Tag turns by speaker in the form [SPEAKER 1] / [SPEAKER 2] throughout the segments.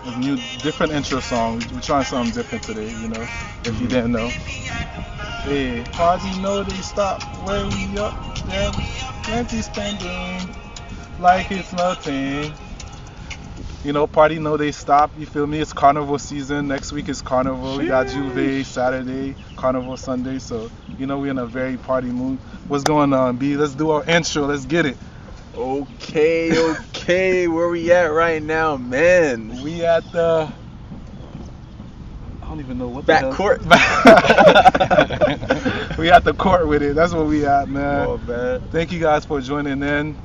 [SPEAKER 1] a new, different intro song. We're trying something different today, you know, if you didn't know. Hey, party know they stop when we up there, plenty spending like it's nothing. You know, party know they stop. You feel me? It's carnival season. Next week is carnival. We got Juve Saturday, carnival Sunday. So you know we're in a very party mood. What's going on, B? Let's do our intro. Let's get it.
[SPEAKER 2] Okay. Where we at right now, man?
[SPEAKER 1] We at the. I don't even know what the
[SPEAKER 2] Back
[SPEAKER 1] hell.
[SPEAKER 2] court.
[SPEAKER 1] We at the court with it. That's where we at, man.
[SPEAKER 2] Oh, man.
[SPEAKER 1] Thank you guys for joining in.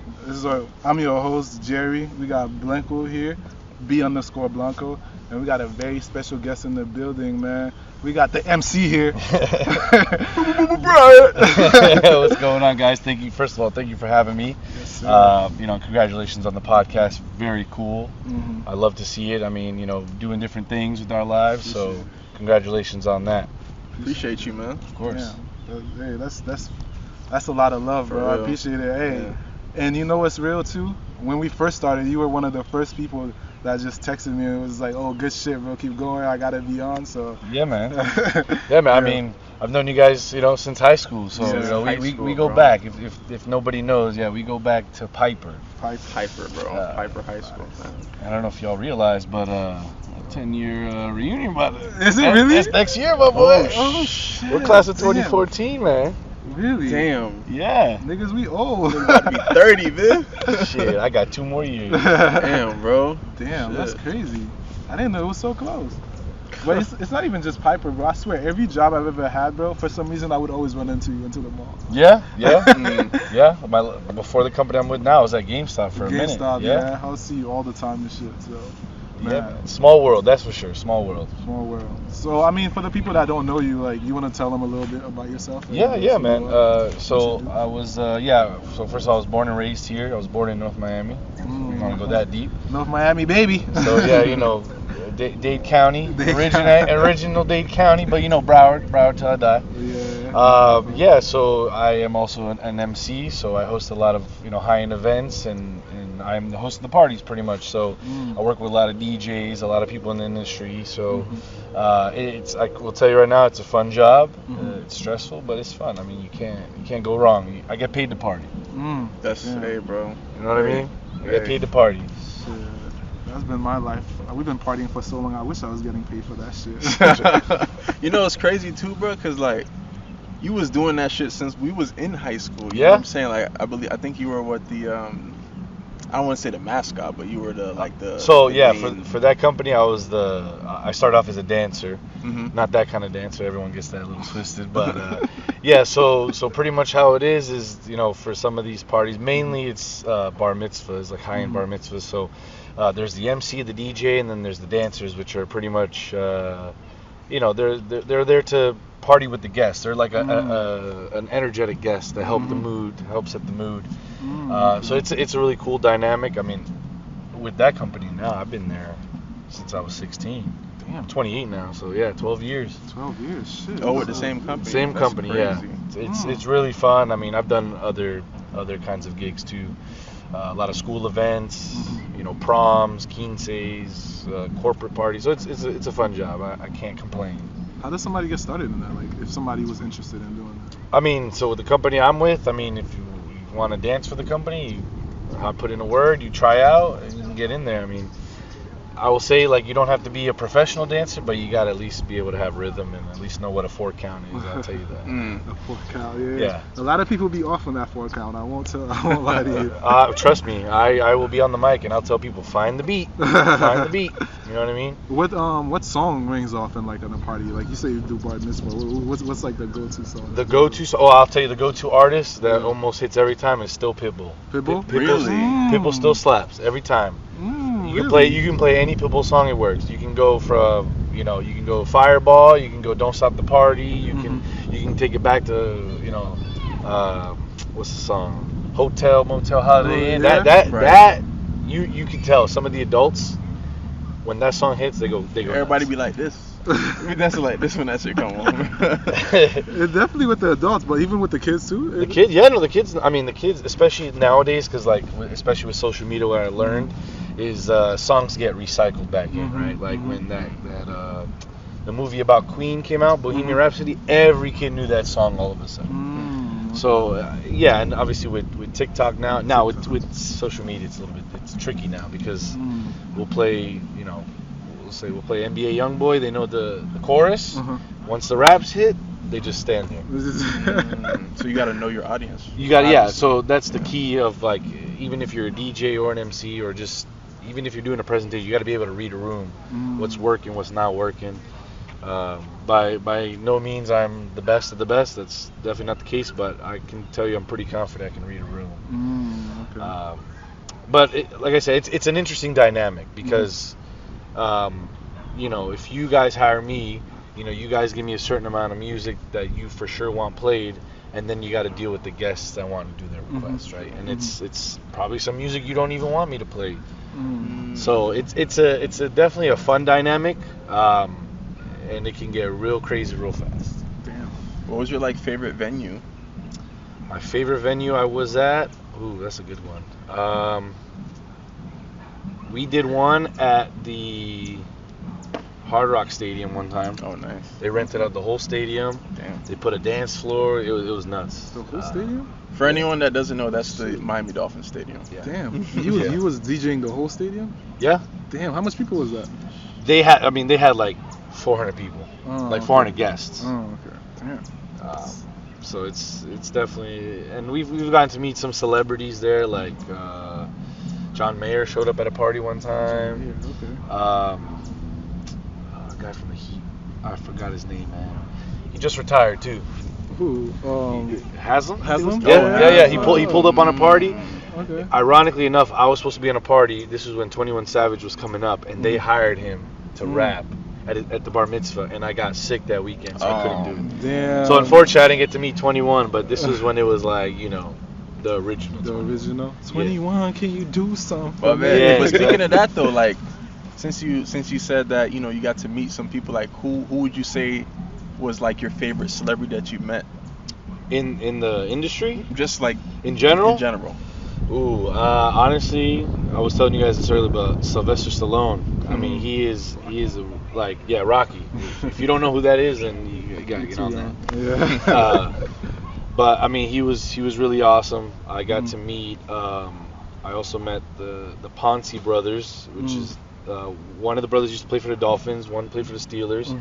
[SPEAKER 1] I'm your host, Jerry. We got Blanco here, B_Blanco, and we got a very special guest in the building, man. We got the MC here.
[SPEAKER 3] What's going on, guys? First of all, thank you for having me.
[SPEAKER 1] Yes, sir.
[SPEAKER 3] Congratulations on the podcast. Very cool.
[SPEAKER 1] Mm-hmm.
[SPEAKER 3] I love to see it. I mean, doing different things with our lives. So, congratulations on that.
[SPEAKER 2] Appreciate you, man.
[SPEAKER 3] Of course.
[SPEAKER 1] Yeah. Hey, that's a lot of love, bro. I appreciate it. Hey.
[SPEAKER 2] Yeah.
[SPEAKER 1] And you know what's real too? When we first started, you were one of the first people that just texted me and it was like, "Oh, good shit, bro. Keep going. I gotta be on." So
[SPEAKER 3] yeah, man. I mean, I've known you guys, since high school. So we go back. If nobody knows, we go back to Piper.
[SPEAKER 2] Piper, bro. Piper High School. Man.
[SPEAKER 3] I don't know if y'all realize, but a 10-year reunion, but
[SPEAKER 1] is it really?
[SPEAKER 3] It's next year, my boy.
[SPEAKER 1] Oh shit.
[SPEAKER 3] We're class of 2014, man.
[SPEAKER 1] Really?
[SPEAKER 2] Damn.
[SPEAKER 3] Yeah.
[SPEAKER 1] Niggas, we old.
[SPEAKER 2] We're about to be 30, man.
[SPEAKER 3] Shit, I got 2 more years.
[SPEAKER 2] Damn, bro.
[SPEAKER 1] Damn,
[SPEAKER 2] Shit.
[SPEAKER 1] that's crazy. I didn't know it was so close. But it's not even just Piper, bro. I swear, every job I've ever had, bro, for some reason I would always run into you into the mall.
[SPEAKER 3] Yeah. Before the company I'm with now, I was at GameStop for a minute.
[SPEAKER 1] GameStop, yeah. I'll see you all the time and shit, so.
[SPEAKER 3] Man. Small world, that's for sure. Small world.
[SPEAKER 1] Small world. So, I mean, for the people that don't know you, like, you want to tell them a little bit about yourself?
[SPEAKER 3] Yeah, man. So I was, So first of all, I was born and raised here. I was born in North Miami. You want to go that deep?
[SPEAKER 1] North Miami, baby.
[SPEAKER 3] So Dade County, original Dade County, but Broward till I die.
[SPEAKER 1] Yeah.
[SPEAKER 3] So I am also an MC, so I host a lot of high-end events, and I'm the host of the parties pretty much. So I work with a lot of DJs, a lot of people in the industry. So I will tell you right now, it's a fun job. It's stressful, but it's fun. I mean, you can't go wrong. I get paid to party.
[SPEAKER 2] That's hey, bro.
[SPEAKER 3] You know what I mean? I get paid to party.
[SPEAKER 1] That's been my life. We've been partying for so long. I wish I was getting paid for that shit.
[SPEAKER 2] It's crazy too, bro, because like you was doing that shit since we was in high school. You
[SPEAKER 3] Yeah.
[SPEAKER 2] know what I'm saying? Like I think you were what the I don't want to say the mascot, but you were the
[SPEAKER 3] So
[SPEAKER 2] the main...
[SPEAKER 3] for that company, I started off as a dancer, not that kind of dancer. Everyone gets that a little twisted, but So pretty much how it is for some of these parties, mainly it's bar mitzvahs, like high-end bar mitzvahs. So there's the MC, the DJ, and then there's the dancers, which are pretty much they're there to party with the guests. They're like an energetic guest to help help set the mood. So it's a really cool dynamic. I mean, with that company now, I've been there since I was 16. Damn, 28 now. So 12 years.
[SPEAKER 1] 12 years, shit.
[SPEAKER 2] Oh, with the same company.
[SPEAKER 3] Same
[SPEAKER 2] That's
[SPEAKER 3] company,
[SPEAKER 2] crazy.
[SPEAKER 3] It's really fun. I mean, I've done other kinds of gigs too. A lot of school events, proms, quinces, corporate parties. So it's a fun job. I can't complain.
[SPEAKER 1] How does somebody get started in that? Like, if somebody was interested in doing that?
[SPEAKER 3] I mean, so with the company I'm with, I mean, if you want to dance for the company, I put in a word, you try out, and you can get in there. I mean, I will say, like, you don't have to be a professional dancer, but you got to at least be able to have rhythm and at least know what a 4 count is. I'll tell you that.
[SPEAKER 1] A 4 count,
[SPEAKER 3] Yeah.
[SPEAKER 1] A lot of people be off on that 4 count. I won't lie to you.
[SPEAKER 3] Trust me, I will be on the mic and I'll tell people, find the beat. Find the beat. You know what I mean?
[SPEAKER 1] What song rings off in like in a party? Like you say you do bar mitzvah. What's like the go-to song?
[SPEAKER 3] The go-to song. Oh, I'll tell you, the go-to artist that almost hits every time is still Pitbull.
[SPEAKER 1] Pitbull?
[SPEAKER 3] Pitbull still slaps every time. You can play any Pitbull song, it works. You can go from you can go Fireball, you can go Don't Stop the Party, you can take it back to what's the song? Hotel Motel Holiday Inn. That you can tell some of the adults when that song hits, they go.
[SPEAKER 2] Everybody
[SPEAKER 3] nuts.
[SPEAKER 2] be like this. That's like this when that shit come on.
[SPEAKER 1] It's definitely with the adults, but even with the kids too.
[SPEAKER 3] The kids, especially nowadays, because like especially with social media, what I learned is songs get recycled back in, right? Like when that the movie about Queen came out, Bohemian Rhapsody, every kid knew that song all of a sudden. So yeah, and obviously with TikTok now with social media, it's tricky now because we'll play, we'll play NBA YoungBoy, they know the chorus. Once the raps hit, they just stand there.
[SPEAKER 2] So you got to know your audience.
[SPEAKER 3] You got so that's the key of, like, even if you're a DJ or an MC or just even if you're doing a presentation, you got to be able to read a room, what's working, what's not working. By no means I'm the best of the best. That's definitely not the case, but I can tell you I'm pretty confident I can read a room.
[SPEAKER 1] Okay.
[SPEAKER 3] But like I said, it's an interesting dynamic because, if you guys hire me, you guys give me a certain amount of music that you for sure want played, and then you got to deal with the guests that want to do their requests, right? And it's probably some music you don't even want me to play. So it's definitely a fun dynamic. And it can get real crazy real fast.
[SPEAKER 2] Damn. What was your favorite venue?
[SPEAKER 3] My favorite venue I was at? Ooh, that's a good one. We did one at the Hard Rock Stadium one time.
[SPEAKER 2] Oh, nice.
[SPEAKER 3] They rented out the whole stadium.
[SPEAKER 2] Damn.
[SPEAKER 3] They put a dance floor. It was nuts.
[SPEAKER 1] The whole stadium?
[SPEAKER 2] For anyone that doesn't know, that's the Miami Dolphins Stadium.
[SPEAKER 3] Yeah.
[SPEAKER 1] Damn. You was DJing the whole stadium?
[SPEAKER 3] Yeah.
[SPEAKER 1] Damn. How much people was that?
[SPEAKER 3] They had like 400 people, 400 guests.
[SPEAKER 1] Oh, okay. Damn.
[SPEAKER 3] So it's definitely, and we've gotten to meet some celebrities there, like John Mayer showed up at a party one time.
[SPEAKER 1] Okay.
[SPEAKER 3] A guy from the Heat, I forgot his name, man. He just retired too.
[SPEAKER 1] Who?
[SPEAKER 3] Haslam?
[SPEAKER 1] Haslam?
[SPEAKER 3] Yeah. He pulled up on a party.
[SPEAKER 1] Okay.
[SPEAKER 3] Ironically enough, I was supposed to be on a party. This was when 21 Savage was coming up, and they hired him to rap at the bar mitzvah, and I got sick that weekend, so I couldn't do it.
[SPEAKER 1] Damn.
[SPEAKER 3] So unfortunately, I didn't get to meet 21, but this was when it was like, the original.
[SPEAKER 1] The original. 21, can you do something?
[SPEAKER 2] But man,
[SPEAKER 3] Yeah.
[SPEAKER 2] but speaking of that though, since you said that, you got to meet some people, who would you say was your favorite celebrity that you met?
[SPEAKER 3] In the industry?
[SPEAKER 2] Just
[SPEAKER 3] in general?
[SPEAKER 2] In general.
[SPEAKER 3] Ooh, honestly, I was telling you guys this earlier about Sylvester Stallone. I mean, he is Rocky. If you don't know who that is, then you gotta get on that.
[SPEAKER 1] Yeah.
[SPEAKER 3] But I mean, he was really awesome. I got to meet. I also met the Ponce brothers, which is one of the brothers used to play for the Dolphins, one played for the Steelers.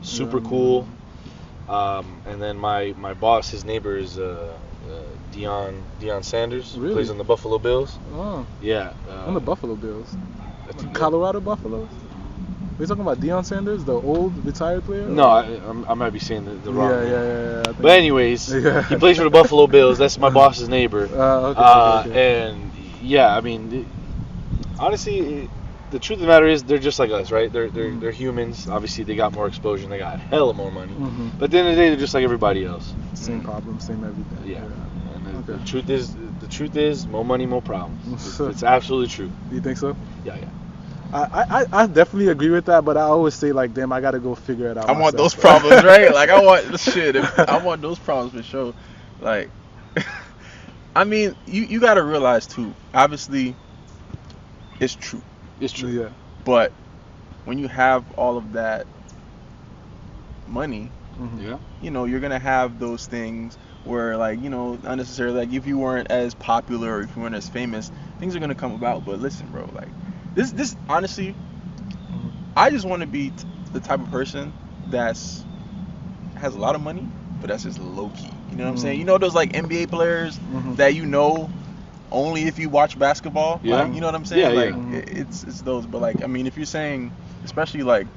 [SPEAKER 3] Super cool. And then my boss, his neighbor is Deion Sanders.
[SPEAKER 1] Really?
[SPEAKER 3] Plays on the Buffalo Bills.
[SPEAKER 1] Oh.
[SPEAKER 3] Yeah.
[SPEAKER 1] On the Buffalo Bills. Colorado Buffaloes? Are you talking about Deion Sanders, the old retired player?
[SPEAKER 3] No, I might be saying the wrong name.
[SPEAKER 1] Yeah.
[SPEAKER 3] But anyways, he plays for the Buffalo Bills. That's my boss's neighbor.
[SPEAKER 1] Okay.
[SPEAKER 3] And yeah, I mean, honestly, the truth of the matter is they're just like us, right? They're humans. Obviously, they got more exposure and they got hella more money. But at the end of the day, they're just like everybody else.
[SPEAKER 1] Same problem, same everything.
[SPEAKER 3] Yeah. And the truth is, more money, more problems. It's absolutely true.
[SPEAKER 1] You think so?
[SPEAKER 3] Yeah.
[SPEAKER 1] I definitely agree with that, but I always say damn, I gotta go figure it out.
[SPEAKER 2] I want those problems, right? I want shit. I want those problems for sure. I mean, you gotta realize too. Obviously, it's true.
[SPEAKER 3] It's true.
[SPEAKER 1] Yeah.
[SPEAKER 2] But when you have all of that money, you're gonna have those things where unnecessarily, if you weren't as popular or if you weren't as famous, things are gonna come about. But listen, bro, this honestly, I just want to be the type of person has a lot of money, but that's just low key. You know what I'm saying? Those NBA players that only if you watch basketball.
[SPEAKER 3] Yeah.
[SPEAKER 2] You know what I'm saying?
[SPEAKER 3] Yeah,
[SPEAKER 2] It's those. But I mean, if you're saying, especially Rocky,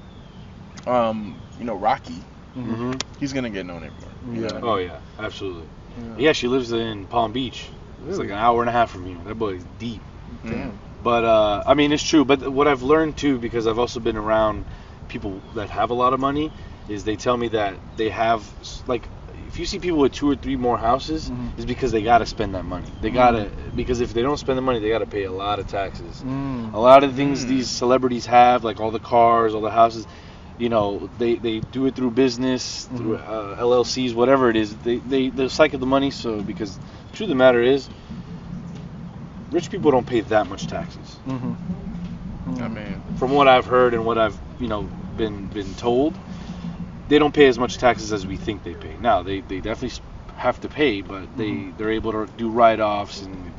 [SPEAKER 2] he's gonna get known everywhere. You know what I mean?
[SPEAKER 3] Oh yeah, absolutely. Yeah, she lives in Palm Beach. It's like an hour and a half from here. That boy's deep.
[SPEAKER 1] Damn.
[SPEAKER 3] But I mean, it's true. But what I've learned too, because I've also been around people that have a lot of money, is they tell me that they have if you see people with 2 or 3 more houses, it's because they gotta spend that money. They gotta, because if they don't spend the money, they gotta pay a lot of taxes. A lot of the things these celebrities have, like all the cars, all the houses, they do it through business, through LLCs, whatever it is. They cycle the money. So because the truth of the matter is, rich people don't pay that much taxes. from what I've heard and what I've been told, they don't pay as much taxes as we think they pay. Now they definitely have to pay, but they're able to do write-offs, and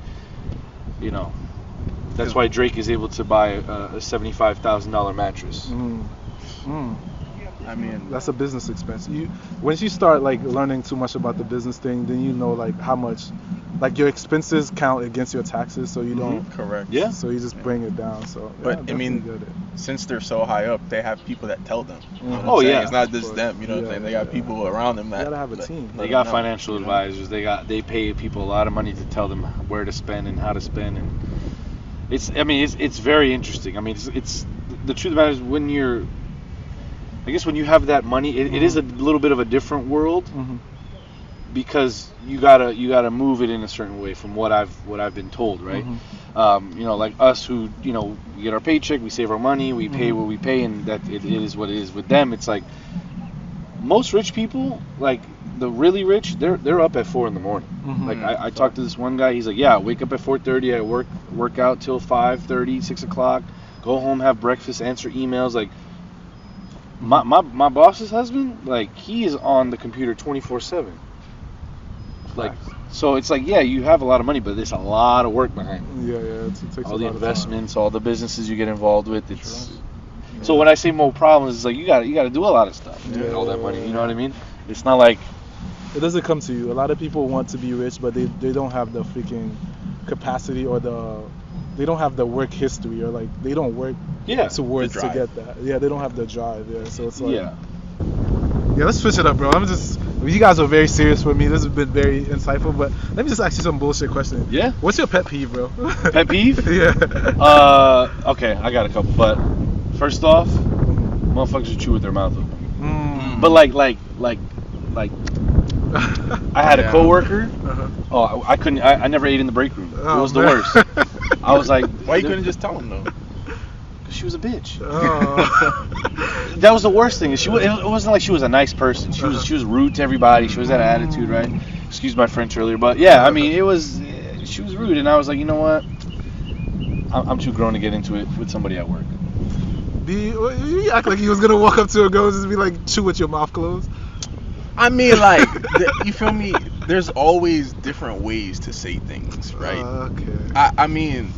[SPEAKER 3] that's why Drake is able to buy a $75,000 mattress.
[SPEAKER 2] I mean,
[SPEAKER 1] that's a business expense. Once you start like learning too much about the business thing, then you know like how much, like your expenses count against your taxes, so you don't.
[SPEAKER 2] Correct.
[SPEAKER 3] Yeah.
[SPEAKER 1] So you just bring it down. So.
[SPEAKER 2] But I mean, since they're so high up, they have people that tell them. You know what I'm
[SPEAKER 3] Oh
[SPEAKER 2] saying?
[SPEAKER 3] yeah.
[SPEAKER 2] It's not just them. You know what I'm saying? They got people around them that.
[SPEAKER 1] You gotta have a team.
[SPEAKER 3] They got financial advisors. They pay people a lot of money to tell them where to spend and how to spend, and it's very interesting. I mean, it's the truth of the matter is when you have that money, it is a little bit of a different world, because you gotta move it in a certain way from what I've been told, right? Like us who we get our paycheck, we save our money, we pay what we pay, and that it is what it is. With them, it's like most rich people, like the really rich, they're up at 4 a.m. Like I talked to this one guy, he's like, yeah, I wake up at 4:30, I work out till 5:30, 6 o'clock, go home, have breakfast, answer emails. Like my boss's husband, like he is on the computer 24/7. Like, so it's like, yeah, you have a lot of money, but there's a lot of work behind it.
[SPEAKER 1] Yeah, it takes
[SPEAKER 3] all
[SPEAKER 1] a
[SPEAKER 3] the
[SPEAKER 1] lot
[SPEAKER 3] investments, all the businesses you get involved with. So when I say more problems, it's like you got to do a lot of stuff to get all that money. You know what I mean? It's not like
[SPEAKER 1] it doesn't come to you. A lot of people want to be rich, but they don't have the freaking capacity or they don't have the work history, or like they don't work towards to get that. Yeah, they don't have the drive. Yeah, so it's like yeah, let's switch it up, bro. You guys are very serious with me. This has been very insightful, but let me just ask you some bullshit question.
[SPEAKER 3] Yeah.
[SPEAKER 1] What's your pet peeve, bro?
[SPEAKER 3] Pet peeve?
[SPEAKER 1] Yeah.
[SPEAKER 3] Okay, I got a couple, but first off, motherfuckers who chew with their mouth open. But like I had a coworker. Oh, I couldn't. I never ate in the break room. It was the worst. I was like,
[SPEAKER 2] why you couldn't just tell him though?
[SPEAKER 3] Because she was a bitch. That was the worst thing. It wasn't like she was a nice person. She was rude to everybody. She was that attitude, right? Excuse my French earlier, but yeah, I mean, she was rude, and I was like, you know what? I'm too grown to get into it with somebody at work.
[SPEAKER 1] You act like you was gonna walk up to a girl and just be like, chew with your mouth closed.
[SPEAKER 2] I mean, like, you feel me? There's always different ways to say things, right?
[SPEAKER 1] Okay.
[SPEAKER 2] I mean,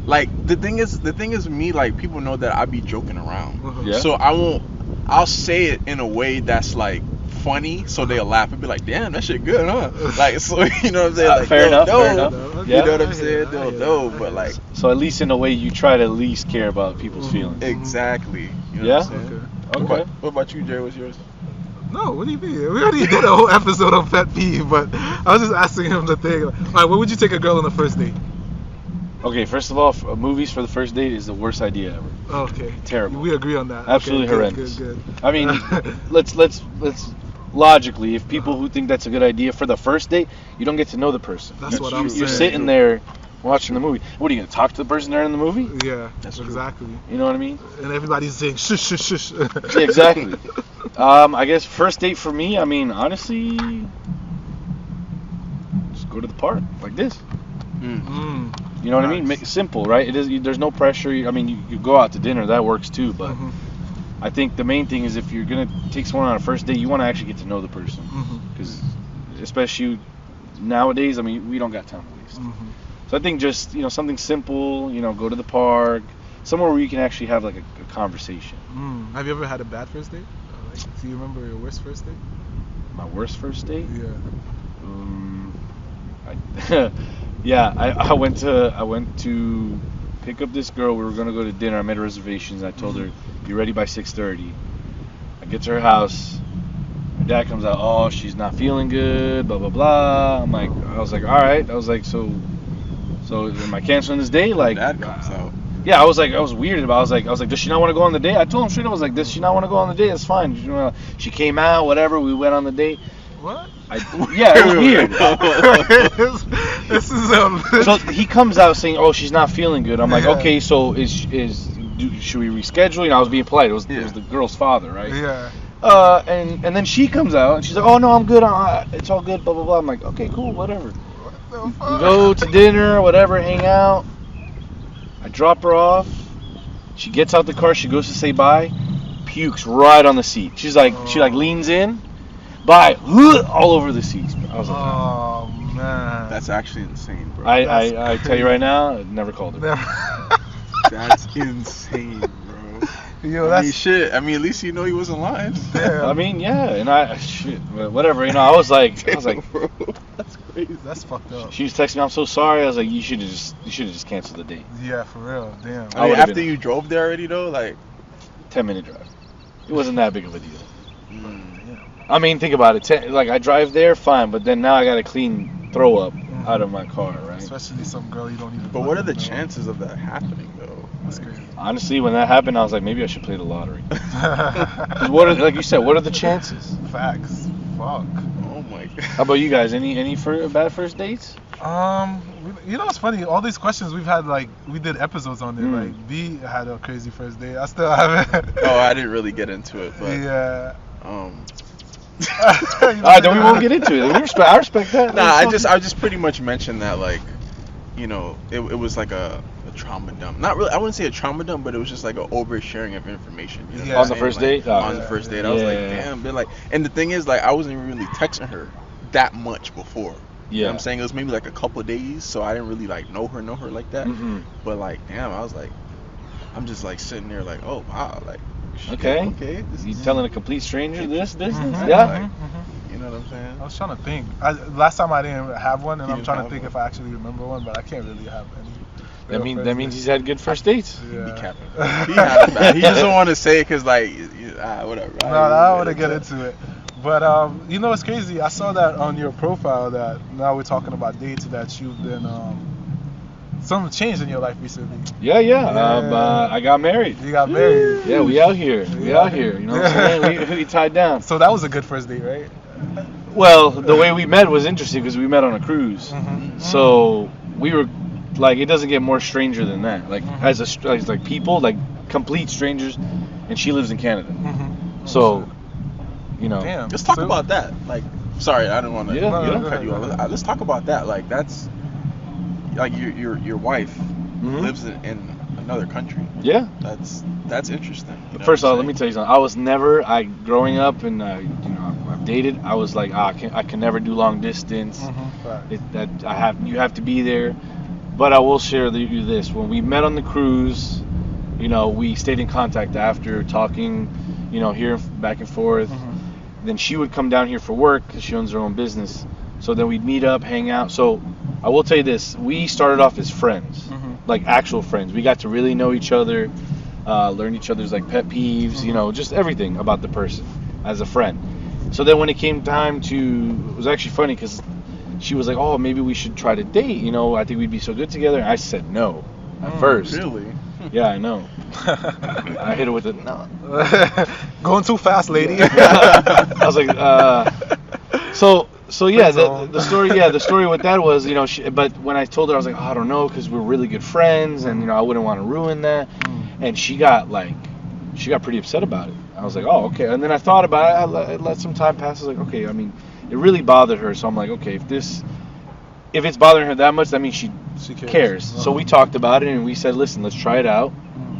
[SPEAKER 2] like, the thing is me, like, people know that I be joking around.
[SPEAKER 3] Yeah.
[SPEAKER 2] So I'll say it in a way that's like funny, so they'll laugh and be like, damn, that shit good, huh? Like, so you know what I'm saying? Like,
[SPEAKER 3] fair enough.
[SPEAKER 2] You know what I'm saying? They'll know, but like,
[SPEAKER 3] so at least in a way you try to at least care about people's feelings.
[SPEAKER 2] Exactly. You know
[SPEAKER 3] Yeah.
[SPEAKER 2] what I'm saying?
[SPEAKER 3] Okay.
[SPEAKER 2] What about you, Jay? What's yours?
[SPEAKER 1] No, what do you mean? We already did a whole episode on pet peeve, but I was just asking him the thing. All right, where would you take a girl on the first date?
[SPEAKER 3] Okay, first of all, movies for the first date is the worst idea ever.
[SPEAKER 1] Okay.
[SPEAKER 3] Terrible.
[SPEAKER 1] We agree on that.
[SPEAKER 3] Absolutely
[SPEAKER 1] okay,
[SPEAKER 3] horrendous.
[SPEAKER 1] Good.
[SPEAKER 3] I mean, let's logically, if people who think that's a good idea for the first date, you don't get to know the person.
[SPEAKER 1] That's what I'm saying.
[SPEAKER 3] You're sitting there watching the movie. What are you gonna talk to the person during the movie?
[SPEAKER 1] Yeah, that's exactly.
[SPEAKER 3] You know what I mean?
[SPEAKER 1] And everybody's saying shush, shush, shush.
[SPEAKER 3] Yeah, exactly. I guess first date for me, I mean, honestly, just go to the park like this. You know what I mean? Make it simple, right? There's no pressure. I mean, you go out to dinner, that works too. But I think the main thing is if you're gonna take someone on a first date, you want to actually get to know the person, because especially nowadays, I mean, we don't got time to waste. So I think just something simple. Go to the park, somewhere where you can actually have like a conversation.
[SPEAKER 1] Have you ever had a bad first date? Do you remember your worst first date?
[SPEAKER 3] My worst first date?
[SPEAKER 1] Yeah.
[SPEAKER 3] I went to pick up this girl. We were gonna go to dinner. I made reservations. I told her, "Be ready by 6:30." I get to her house. My dad comes out. Oh, she's not feeling good. Blah blah blah. I was like, all right. I was like, so am I canceling this date? Like,
[SPEAKER 2] Dad comes out.
[SPEAKER 3] Yeah, I was weirded about it. I was like, does she not want to go on the date? I told him straight up, I was like, does she not want to go on the date? That's fine. She came out, whatever. We went on the date.
[SPEAKER 1] What?
[SPEAKER 3] Yeah, it was weird.
[SPEAKER 1] This is
[SPEAKER 3] So he comes out saying, "Oh, she's not feeling good." I'm like, "Okay, so should we reschedule?" I was being polite. It was the girl's father, right?
[SPEAKER 1] Yeah.
[SPEAKER 3] And then she comes out and she's like, "Oh no, I'm good. It's all good." Blah blah blah. I'm like, "Okay, cool, whatever." We go to dinner, whatever, hang out. I drop her off. She gets out the car. She goes to say bye. Pukes right on the seat. She like leans in. Bye. All over the seats. I was like,
[SPEAKER 1] oh man,
[SPEAKER 2] That's actually insane, bro.
[SPEAKER 3] I tell you right now, I never called her.
[SPEAKER 2] That's insane, bro.
[SPEAKER 1] Yo,
[SPEAKER 2] I mean, shit. I mean, at least you know he wasn't lying.
[SPEAKER 3] I mean, yeah, and whatever. You know, I was like,
[SPEAKER 2] bro, that's crazy.
[SPEAKER 1] That's fucked up.
[SPEAKER 3] she was texting me, I'm so sorry. I was like, you should have just canceled the date.
[SPEAKER 1] Yeah, for real. Damn.
[SPEAKER 2] I mean, after you drove there already, though, like
[SPEAKER 3] 10-minute drive. It wasn't that big of a deal.
[SPEAKER 1] Yeah.
[SPEAKER 3] I mean, think about it. Like I drive there, fine, but then now I got to clean throw up out of my car, right?
[SPEAKER 1] Especially some girl you don't even.
[SPEAKER 2] But what are the chances of that happening, though?
[SPEAKER 1] That's crazy.
[SPEAKER 3] Honestly, when that happened, I was like, maybe I should play the lottery. 'Cause like you said, what are the chances?
[SPEAKER 1] Facts. Fuck.
[SPEAKER 2] Oh my god.
[SPEAKER 3] How about you guys? Any bad first dates?
[SPEAKER 1] You know what's funny? All these questions we've had, like, we did episodes on it. Like, B had a crazy first date. I still haven't.
[SPEAKER 2] Oh, I didn't really get into it, but
[SPEAKER 1] yeah.
[SPEAKER 3] Then we won't get into it. I respect that.
[SPEAKER 2] Nah, I just pretty much mentioned that, like, you know, it was like a trauma dump. Not really. I wouldn't say a trauma dump, but it was just like an oversharing of information. You know
[SPEAKER 1] Yeah.
[SPEAKER 2] what I'm
[SPEAKER 3] On the
[SPEAKER 2] saying?
[SPEAKER 3] first
[SPEAKER 2] Like,
[SPEAKER 3] date?
[SPEAKER 2] On the first date, I was like, damn, but like, and the thing is, like, I wasn't really texting her that much before. You know what I'm saying? It was maybe like a couple of days, so I didn't really like know her like that.
[SPEAKER 3] Mm-hmm.
[SPEAKER 2] But like, damn, I was like, I'm just like sitting there like, oh wow, like,
[SPEAKER 3] Okay.
[SPEAKER 2] this
[SPEAKER 3] You
[SPEAKER 2] is-
[SPEAKER 3] telling a complete stranger this?
[SPEAKER 1] Mhm.
[SPEAKER 3] Yeah.
[SPEAKER 2] Like, you know what I'm saying?
[SPEAKER 1] I was trying to think. Last time I didn't have one, and
[SPEAKER 2] You
[SPEAKER 1] I'm
[SPEAKER 2] didn't
[SPEAKER 1] trying to
[SPEAKER 2] have
[SPEAKER 1] think
[SPEAKER 2] one?
[SPEAKER 1] if I actually remember one, but I can't really have any.
[SPEAKER 3] That
[SPEAKER 1] real
[SPEAKER 3] means
[SPEAKER 1] first
[SPEAKER 3] he's had good first dates.
[SPEAKER 1] dates.
[SPEAKER 2] Be
[SPEAKER 1] Yeah.
[SPEAKER 2] capping. He had a bad. He just don't want to say it because like, whatever.
[SPEAKER 1] No, I don't want to get into it. But you know what's crazy? I saw that on your profile that now we're talking about dates that you've been something changed in your life recently.
[SPEAKER 3] Yeah.
[SPEAKER 1] Yeah.
[SPEAKER 3] I got married.
[SPEAKER 1] You got married.
[SPEAKER 3] Yeah, we out here. You know what I'm saying? We tied down.
[SPEAKER 1] So that was a good first date, right?
[SPEAKER 3] Well, the way we met was interesting because we met on a cruise.
[SPEAKER 1] Mm-hmm.
[SPEAKER 3] So we were like, it doesn't get more stranger than that. Like as like people, like complete strangers, and she lives in Canada.
[SPEAKER 1] Mm-hmm.
[SPEAKER 3] So, you know.
[SPEAKER 1] Damn.
[SPEAKER 2] Let's talk
[SPEAKER 1] So-
[SPEAKER 2] about that. Like, sorry, I didn't want to
[SPEAKER 3] Yeah.
[SPEAKER 2] cut you off. Let's talk about that. Like, that's like your wife lives in another country.
[SPEAKER 3] Yeah.
[SPEAKER 2] That's interesting. You know
[SPEAKER 3] First
[SPEAKER 2] what
[SPEAKER 3] of all,
[SPEAKER 2] I'm
[SPEAKER 3] let me
[SPEAKER 2] saying?
[SPEAKER 3] tell you something. I was never, growing up and I've dated. I was like, I can never do long distance.
[SPEAKER 1] Mm-hmm. Right.
[SPEAKER 3] You have to be there. But I will share you this. When we met on the cruise, we stayed in contact after talking, here back and forth.
[SPEAKER 1] Mm-hmm.
[SPEAKER 3] Then she would come down here for work because she owns her own business. So then we'd meet up, hang out. So I will tell you this. We started off as friends, like actual friends. We got to really know each other, learn each other's like pet peeves, just everything about the person as a friend. So then when it came time it was actually funny because she was like, oh, maybe we should try to date. I think we'd be so good together. And I said no at first.
[SPEAKER 2] Really?
[SPEAKER 3] Yeah, I know. I hit her with it. No.
[SPEAKER 1] Going too fast, lady.
[SPEAKER 3] I was like, so yeah, the story with that was, but when I told her, I was like, oh, I don't know, because we're really good friends, and I wouldn't want to ruin that. And she got pretty upset about it. I was like, oh, okay. And then I thought about it. I let some time pass. I was like, okay. I mean, it really bothered her. So I'm like, okay, if it's bothering her that much, that means she cares. So we talked about it and we said, listen, let's try it out.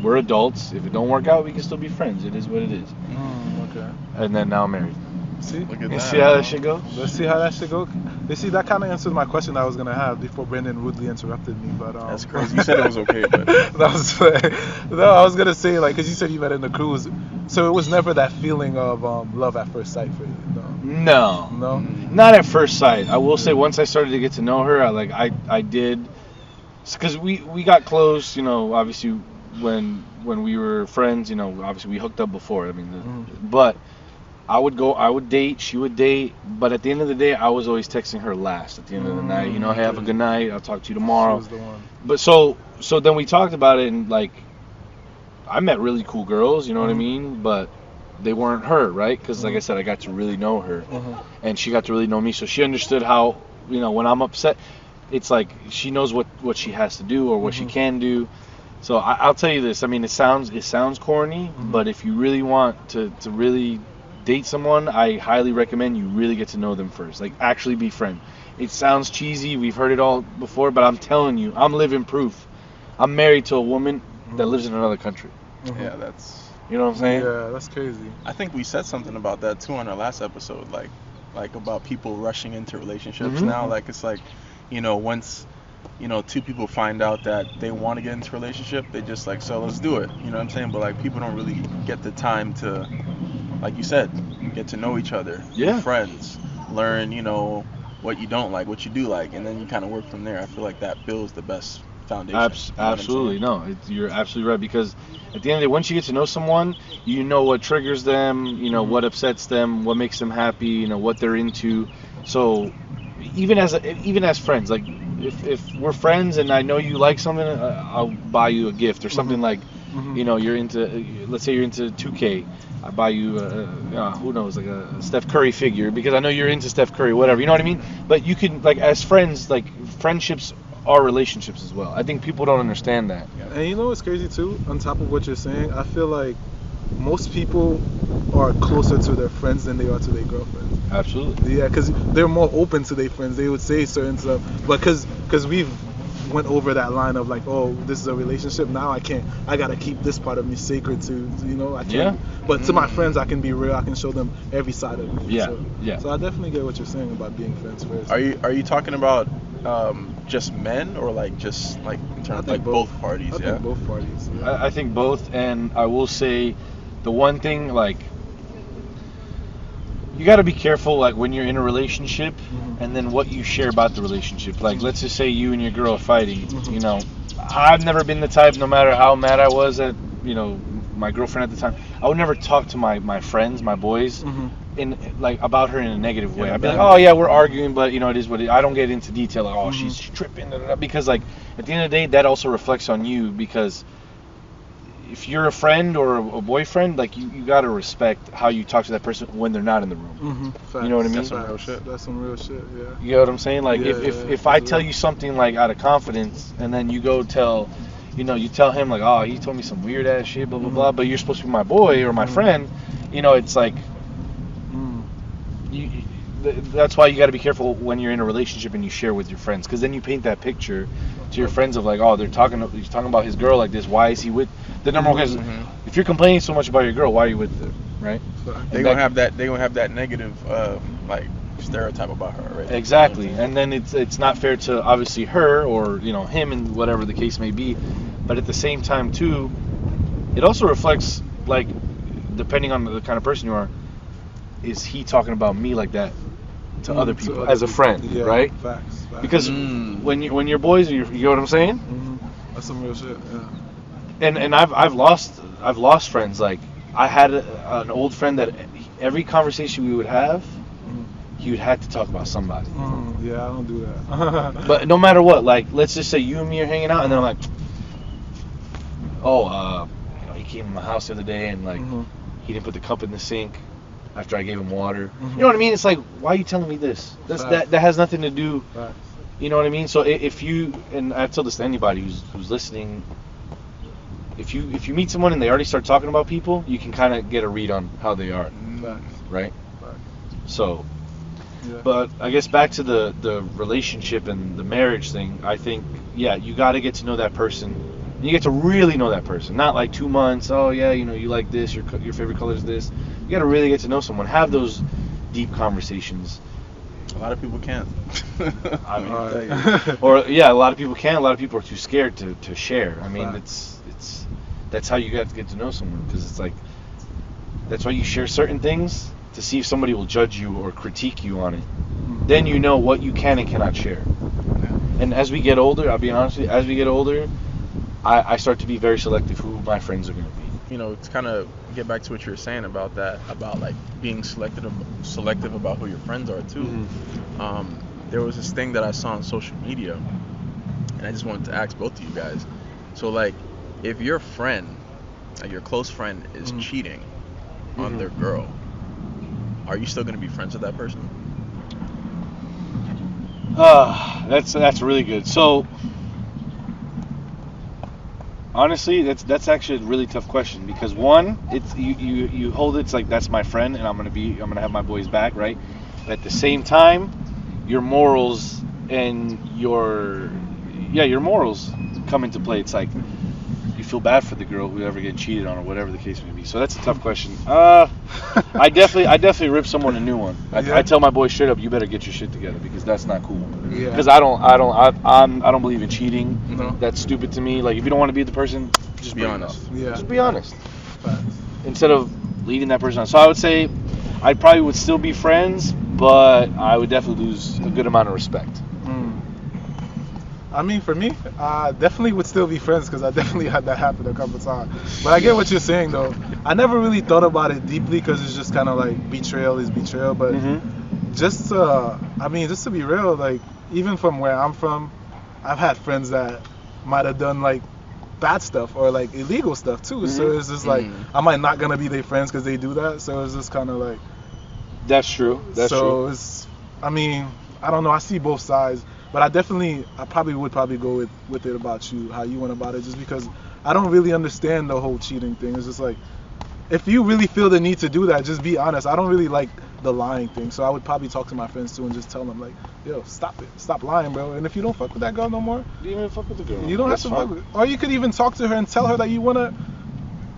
[SPEAKER 3] We're adults. If it don't work out, we can still be friends. It is what it is.
[SPEAKER 1] Okay.
[SPEAKER 3] And then now I'm married.
[SPEAKER 1] See?
[SPEAKER 2] Look at
[SPEAKER 3] You
[SPEAKER 2] that.
[SPEAKER 3] see how that shit goes?
[SPEAKER 1] Let's see how that should go. You see, that kind of answered my question I was gonna have before Brendan rudely interrupted me. But
[SPEAKER 2] That's crazy. You said it was okay, but
[SPEAKER 1] I was gonna say, like, because you said you met in the cruise, so it was never that feeling of love at first sight for you.
[SPEAKER 3] No.
[SPEAKER 1] No.
[SPEAKER 3] Not at first sight. I will say once I started to get to know her, I did, because we got close. Obviously when we were friends, obviously we hooked up before. I mean, but I would date, she would date, but at the end of the day, I was always texting her last. At the end of the night, hey, have a good night. I'll talk to you tomorrow.
[SPEAKER 1] She was the one.
[SPEAKER 3] But so then we talked about it, and like, I met really cool girls, you know what I mean? But they weren't her, right? Because like I said, I got to really know her, and she got to really know me. So she understood how, when I'm upset, it's like she knows what she has to do or what she can do. So I'll tell you this. I mean, it sounds corny, but if you really want to really date someone, I highly recommend you really get to know them first. Like, actually be friends. It sounds cheesy. We've heard it all before, but I'm telling you, I'm living proof. I'm married to a woman that lives in another country.
[SPEAKER 2] Yeah, that's.
[SPEAKER 3] You know what I'm saying?
[SPEAKER 1] Yeah, that's crazy.
[SPEAKER 2] I think we said something about that too on our last episode, like about people rushing into relationships now. Like it's like, once, two people find out that they want to get into a relationship, they just like, so let's do it. You know what I'm saying? But like people don't really get the time to, like you said, get to know each other, be friends, learn, what you don't like, what you do like, and then you kind of work from there. I feel like that builds the best foundation.
[SPEAKER 3] Absolutely. No, you're absolutely right, because at the end of the day, once you get to know someone, you know what triggers them, what upsets them, what makes them happy, what they're into. So even as friends, like if we're friends and I know you like something, I'll buy you a gift or something. Like you're into, let's say you're into 2K, I buy you who knows, like a Steph Curry figure because I know you're into Steph Curry, whatever, you know what I mean? But you can, like, as friends, like, friendships are relationships as well. I think people don't understand that.
[SPEAKER 1] And you know what's crazy too, on top of what you're saying, I feel like most people are closer to their friends than they are to their girlfriends.
[SPEAKER 3] Absolutely.
[SPEAKER 1] Yeah, because they're more open to their friends. They would say certain stuff, but because we've went over that line of like, oh, this is a relationship, now I gotta keep this part of me sacred to, I can't.
[SPEAKER 3] Yeah.
[SPEAKER 1] But to my friends, I can be real. I can show them every side of me.
[SPEAKER 3] Yeah.
[SPEAKER 1] So I definitely get what you're saying about being friends first.
[SPEAKER 2] Are you talking about just men, or like just like in terms of like both parties?
[SPEAKER 1] I think both parties. Yeah.
[SPEAKER 3] I think both, and I will say the one thing, like, you got to be careful, like, when you're in a relationship and then what you share about the relationship. Like, let's just say you and your girl are fighting. I've never been the type, no matter how mad I was at, my girlfriend at the time, I would never talk to my friends, my boys, in like about her in a negative way. I'd be like, oh yeah, we're arguing, but it is what it is. I don't get into detail, like, oh, she's tripping, because like at the end of the day, that also reflects on you, because if you're a friend or a boyfriend, like you gotta respect how you talk to that person when they're not in the room. You know what I mean?
[SPEAKER 2] That's some real shit.
[SPEAKER 1] That's some real shit. Yeah.
[SPEAKER 3] You know what I'm saying? Like if I tell you something like out of confidence, and then you go tell, you tell him like, oh, he told me some weird ass shit, blah blah blah, but you're supposed to be my boy or my friend, it's like, that's why you got to be careful when you're in a relationship and you share with your friends, because then you paint that picture to your friends of like, oh, he's talking about his girl like this. Why is he with the number one? Because if you're complaining so much about your girl, why are you with her, right?
[SPEAKER 2] They're gonna have that negative like stereotype about her, right?
[SPEAKER 3] Exactly, and then it's not fair to obviously her or him, and whatever the case may be. But at the same time too, it also reflects, like, depending on the kind of person you are, is he talking about me like that to other people as a friend, right?
[SPEAKER 1] Facts.
[SPEAKER 3] Because when you're boys, you know what I'm saying?
[SPEAKER 1] That's some real shit. Yeah.
[SPEAKER 3] And I've lost friends. Like, I had an old friend that every conversation we would have, he would have to talk about somebody.
[SPEAKER 1] Yeah, I don't do that.
[SPEAKER 3] But no matter what, like, let's just say you and me are hanging out, and then I'm like, oh, he came to my house the other day, and like, he didn't put the cup in the sink after I gave him water. You know what I mean? It's like, why are you telling me this? That has nothing to do. You know what I mean? So if you, and I tell this to anybody who's listening, if you meet someone and they already start talking about people, you can kind of get a read on how they are, right? So, but I guess back to the relationship and the marriage thing, I think, you got to get to know that person. You get to really know that person, not like 2 months. Oh yeah, you like this. Your favorite color is this. You got to really get to know someone. Have those deep conversations.
[SPEAKER 2] A lot of people can't.
[SPEAKER 3] I mean, a lot of people can't. A lot of people are too scared to share. I mean, that's how you got to get to know someone, because it's like, that's why you share certain things, to see if somebody will judge you or critique you on it. Then you know what you can and cannot share. And as we get older, I'll be honest with you, as we get older, I start to be very selective who my friends are going to be.
[SPEAKER 2] To kind of get back to what you were saying about that, about like being selective about who your friends are too. There was this thing that I saw on social media, and I just wanted to ask both of you guys. So like, if your friend, like your close friend, is cheating on their girl, are you still going to be friends with that person?
[SPEAKER 3] That's really good. So, honestly, that's actually a really tough question, because one, it's you hold it's like, that's my friend and I'm gonna have my boys back, right? But at the same time, your morals and your morals come into play. It's like, feel bad for the girl who ever get cheated on or whatever the case may be. So that's a tough question. I definitely rip someone a new one. I tell my boys straight up, you better get your shit together because that's not cool.
[SPEAKER 1] Yeah.
[SPEAKER 3] Because I don't believe in cheating.
[SPEAKER 1] No.
[SPEAKER 3] That's stupid to me. Like if you don't want to be with the person, just
[SPEAKER 2] Be honest.
[SPEAKER 1] Yeah.
[SPEAKER 3] Just be honest.
[SPEAKER 1] Facts.
[SPEAKER 3] Instead of leading that person on. So I would say I probably would still be friends, but I would definitely lose a good amount of respect.
[SPEAKER 1] I mean, for me, I definitely would still be friends because I definitely had that happen a couple times. But I get what you're saying, though. I never really thought about it deeply because it's just kind of like betrayal is betrayal. But just to be real, like, even from where I'm from, I've had friends that might have done, like, bad stuff or, like, illegal stuff, too. So it's just like, I might not going to be their friends because they do that. So it's just kind of like...
[SPEAKER 3] That's true. That's true.
[SPEAKER 1] So it's... I mean, I don't know. I see both sides. But I probably would go with it about you, how you went about it, just because I don't really understand the whole cheating thing. It's just like, if you really feel the need to do that, just be honest. I don't really like the lying thing, so I would probably talk to my friends too and just tell them like, yo, stop it, stop lying, bro. And if you don't fuck with that girl no more,
[SPEAKER 3] you don't even fuck with the girl.
[SPEAKER 1] You don't have to fuck with her. Or you could even talk to her and tell her that you wanna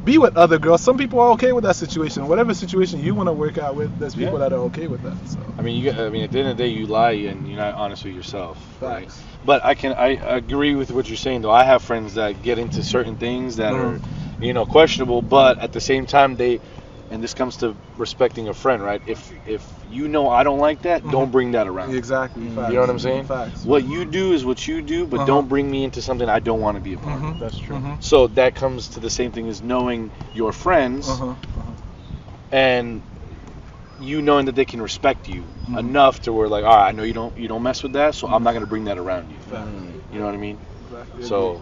[SPEAKER 1] be with other girls. Some people are okay with that situation. Whatever situation you want to work out with, there's people that are okay with that. So
[SPEAKER 3] I mean, at the end of the day, you lie and you're not honest with yourself.
[SPEAKER 1] Facts.
[SPEAKER 3] Right? But I agree with what you're saying, though. I have friends that get into certain things that are, questionable. But at the same time, and this comes to respecting a friend, right? If you know I don't like that, don't bring that around.
[SPEAKER 1] Exactly. Facts.
[SPEAKER 3] You know what I'm saying?
[SPEAKER 1] Facts.
[SPEAKER 3] What you do is what you do, but don't bring me into something I don't want to be a part of.
[SPEAKER 2] That's true.
[SPEAKER 3] So that comes to the same thing as knowing your friends and you knowing that they can respect you enough to where like, all right, I know you don't mess with that, so I'm not gonna bring that around you. You know what I mean?
[SPEAKER 1] Exactly.
[SPEAKER 3] So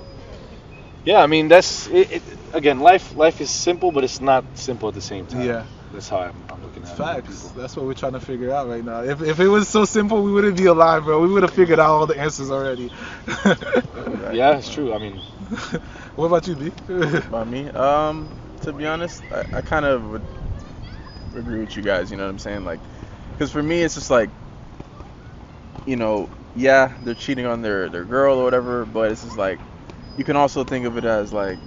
[SPEAKER 3] yeah, I mean that's it. Again, life is simple, but it's not simple at the same time.
[SPEAKER 1] Yeah.
[SPEAKER 3] That's how I'm looking at it.
[SPEAKER 1] Facts. That's what we're trying to figure out right now. If it was so simple, we wouldn't be alive, bro. We would have figured out all the answers already.
[SPEAKER 3] Yeah, it's true. I mean,
[SPEAKER 1] what about you, D?
[SPEAKER 2] About me, to be honest, I kind of would agree with you guys. You know what I'm saying? Like, because for me, it's just like, yeah, they're cheating on their girl or whatever, but it's just like, you can also think of it as like,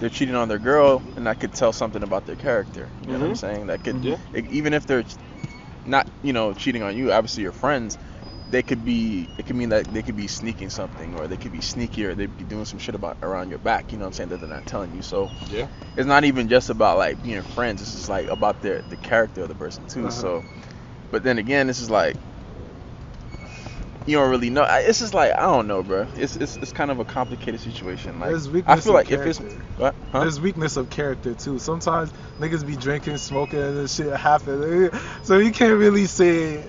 [SPEAKER 2] they're cheating on their girl, and that could tell something about their character. You know what I'm saying? That could, even if they're not, cheating on you, obviously you're friends. It could mean that they could be sneaking something, or they could be sneaky, or they'd be doing some shit around your back. You know what I'm saying? That they're not telling you. So it's not even just about like being friends. It's just like about the character of the person too. So, but then again, this is like, you don't really know. It's just like, I don't know, bro. It's kind of a complicated situation. Like,
[SPEAKER 1] there's weakness
[SPEAKER 2] I feel like
[SPEAKER 1] character.
[SPEAKER 2] if it's what? Huh?
[SPEAKER 1] There's weakness of character too. Sometimes niggas be drinking, smoking, and this shit happen. So you can't really say.